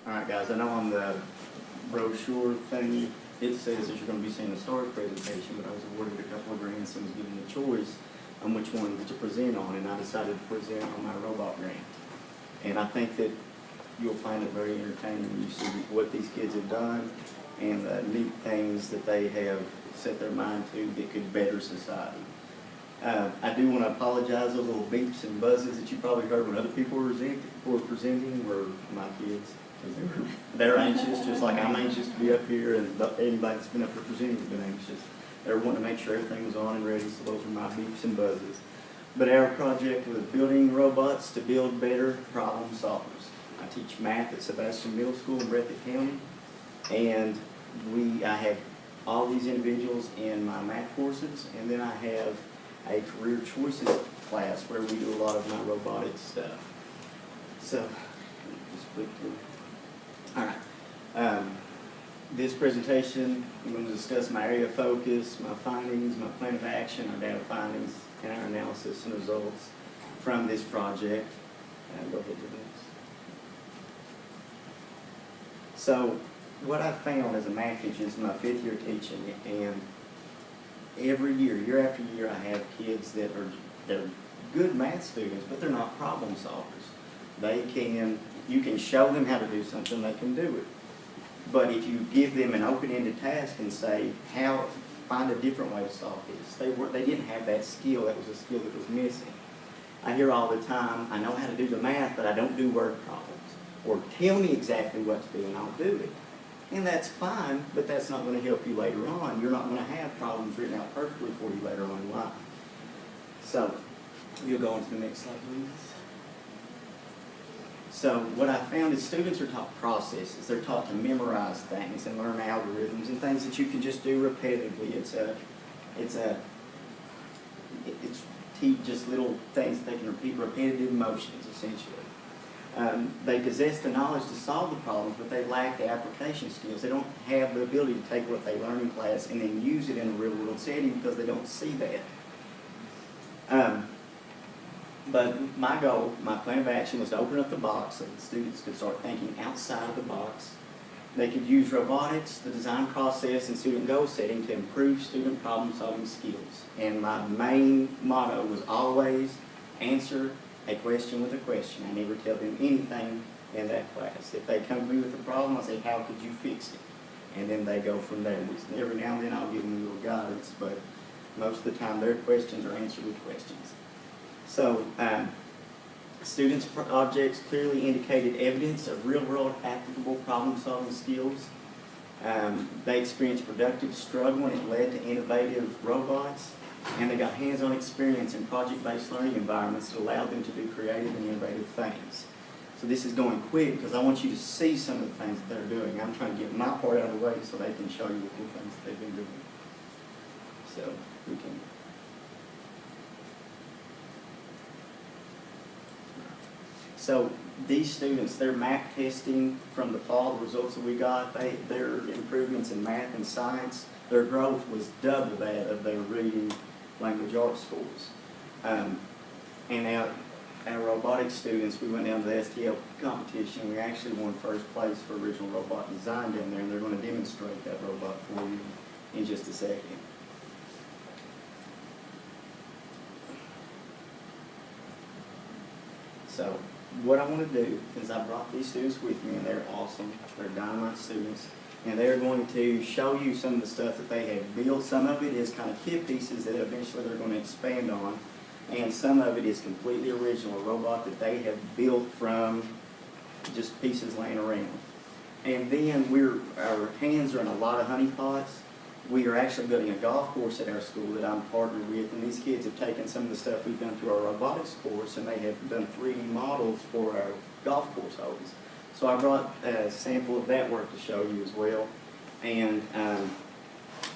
Alright guys, I know on the brochure thing, it says that you're going to be seeing a story presentation, but I was awarded a couple of grants and was given the choice on which one to present on, and I decided to present on my robot grant. And I think that you'll find it very entertaining when you see what these kids have done and the neat things that they have set their mind to that could better society. I do want to apologize. Those little beeps and buzzes that you probably heard when other people were presenting were my kids. They're anxious, just like I'm anxious to be up here, and anybody that's been up here presenting has been anxious. They're wanting to make sure everything was on and ready, so those are my beeps and buzzes. But our project was building robots to build better problem solvers. I teach math at Sebastian Middle School in Breathitt County, and I have all these individuals in my math courses, and then I have a career choices class where we do a lot of my robotics stuff. So, just click through. All right. This presentation, I'm going to discuss my area of focus, my findings, my plan of action, our data findings, and our analysis and results from this project. Go ahead to this. So, what I found as a math teacher, this is my 5th year teaching, and every year after year, I have kids that are good math students, but they're not problem solvers. You can show them how to do something, they can do it. But if you give them an open-ended task and say, find a different way to solve this, they didn't have that skill. That was a skill that was missing. I hear all the time, I know how to do the math, but I don't do word problems. Or tell me exactly what to do and I'll do it. And that's fine, but that's not going to help you later on. You're not going to have problems written out perfectly for you later on in life. So, you'll go on to the next slide, please. So what I found is students are taught processes. They're taught to memorize things and learn algorithms and things that you can just do repetitively. It's just little things that they can repeat, repetitive motions, essentially. They possess the knowledge to solve the problems, but they lack the application skills. They don't have the ability to take what they learn in class and then use it in a real-world setting because they don't see that. But my goal, my plan of action, was to open up the box so that students could start thinking outside of the box. They could use robotics, the design process, and student goal setting to improve student problem-solving skills. And my main motto was always answer a question with a question. I never tell them anything in that class. If they come to me with a problem, I say, how could you fix it? And then they go from there. Every now and then I'll give them a little guidance, but most of the time their questions are answered with questions. So, students' projects clearly indicated evidence of real-world applicable problem-solving skills. They experienced productive struggle and it led to innovative robots. And they got hands-on experience in project-based learning environments that allowed them to do creative and innovative things. So this is going quick because I want you to see some of the things that they're doing. I'm trying to get my part out of the way so they can show you the cool things that they've been doing. So we can... So these students, their math testing from the fall, the results that we got, their improvements in math and science, their growth was double that of their reading language arts scores. And our robotics students, we went down to the STL competition. We actually won first place for original robot design down there, and they're going to demonstrate that robot for you in just a second. So what I want to do is I brought these students with me, and they're awesome. They're Dynamite students, and they're going to show you some of the stuff that they have built. Some of it is kind of kit pieces that eventually they're going to expand on, and some of it is completely original, a robot that they have built from just pieces laying around. And then our hands are in a lot of honey pots. We are actually building a golf course at our school that I'm partnered with, and these kids have taken some of the stuff we've done through our robotics course, and they have done 3D models for our golf course holes. So I brought a sample of that work to show you as well. And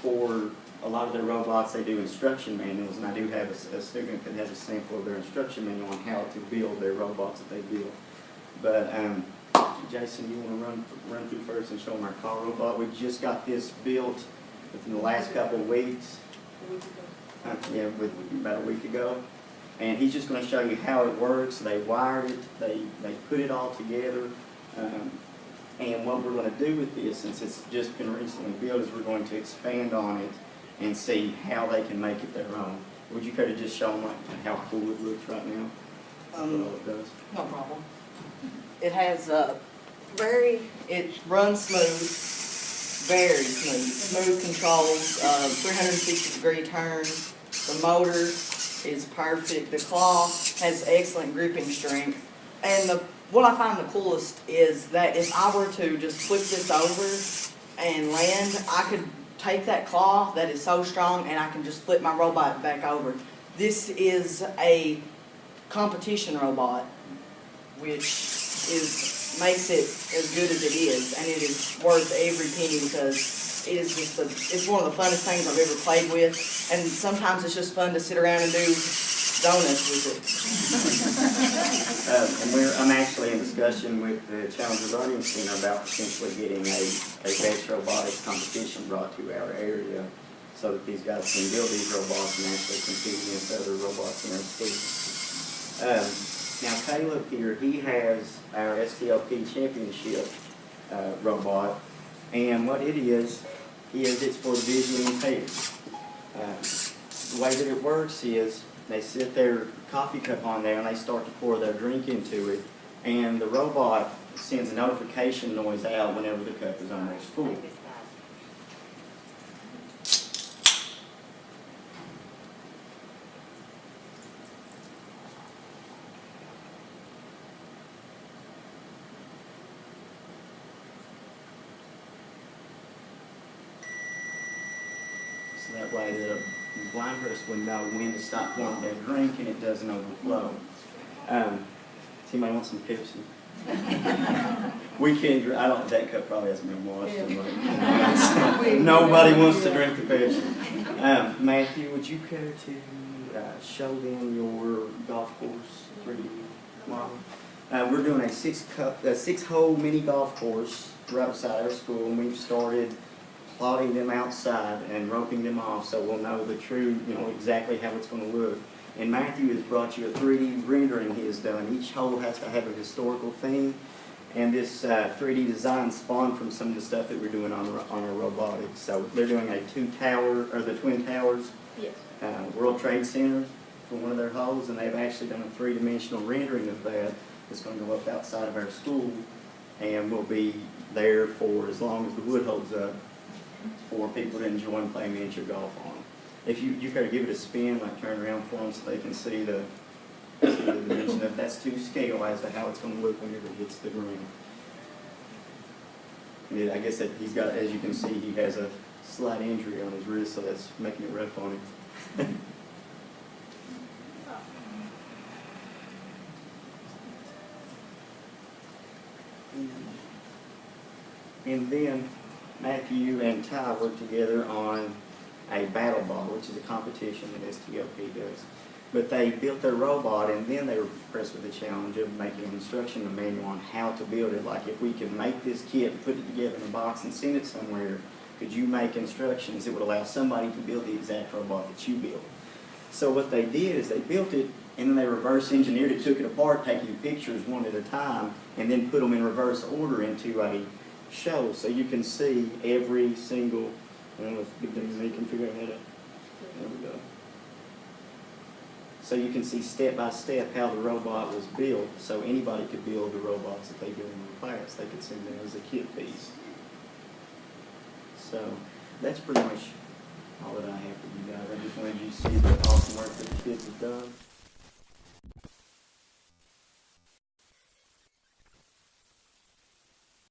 for a lot of their robots, they do instruction manuals, and I do have a student that has a sample of their instruction manual on how to build their robots that they build. But Jason, you want to run through first and show them our car robot? We just got this built within the last couple of weeks. About a week ago. And he's just going to show you how it works. They wired it, they put it all together, And what we're going to do with this, since it's just been recently built, is we're going to expand on it and see how they can make it their own. Would you care to just show them like how cool it looks right now? What all it does? No problem. It has it runs smooth, very smooth controls, 360-degree turns. The motor is perfect. The claw has excellent gripping strength. And what I find the coolest is that if I were to just flip this over and land, I could take that claw that is so strong and I can just flip my robot back over. This is a competition robot, which makes it as good as it is, and it is worth every penny because it is just it's one of the funnest things I've ever played with, and sometimes it's just fun to sit around and do donuts with it. I'm actually in discussion with the Challenger Learning Center about potentially getting a best robotics competition brought to our area so that these guys can build these robots and actually compete against other robots in our school. Now Caleb here, he has our STLP championship robot, and what it is it's for the visually impaired. The way that it works is they sit their coffee cup on there and they start to pour their drink into it, and the robot sends a notification noise out whenever the cup is almost full. So that way the blind person would know when to stop pouring their drink and it doesn't overflow. Does anybody want some Pepsi? We can't drink, that cup probably hasn't been washed. Yeah. Nobody wants to drink the Pepsi. Matthew, would you care to show them your golf course 3D model? We're doing a six-hole mini golf course right beside our school, and we've started plotting them outside and roping them off so we'll know the true, exactly how it's going to look. And Matthew has brought you a 3D rendering he has done. Each hole has to have a historical theme, and this 3D design spawned from some of the stuff that we're doing on our robotics. So they're doing the Twin Towers, yes. World Trade Center for one of their holes, and they've actually done a three-dimensional rendering of that that's going to go up outside of our school and will be there for as long as the wood holds up, for people to enjoy and play miniature golf on. If you gotta give it a spin, like turn around for them so they can see the dimension. If that's to scale as to how it's going to look whenever it hits the ground. I guess that he's got, as you can see, he has a slight injury on his wrist, so that's making it rough on him. And then Matthew and Ty worked together on a battle ball, which is a competition that STLP does. But they built their robot, and then they were impressed with the challenge of making an instruction manual on how to build it. Like, if we can make this kit and put it together in a box and send it somewhere, could you make instructions that would allow somebody to build the exact robot that you built? So what they did is they built it, and then they reverse engineered it, took it apart, taking pictures one at a time, and then put them in reverse order into a show, so you can see every single, I don't know if they can figure out how to, there we go. So you can see step by step how the robot was built, so anybody could build the robots that they do in the class. They could send them as a kit piece. So that's pretty much all that I have for you guys. I just wanted you to see the awesome work that the kids have done.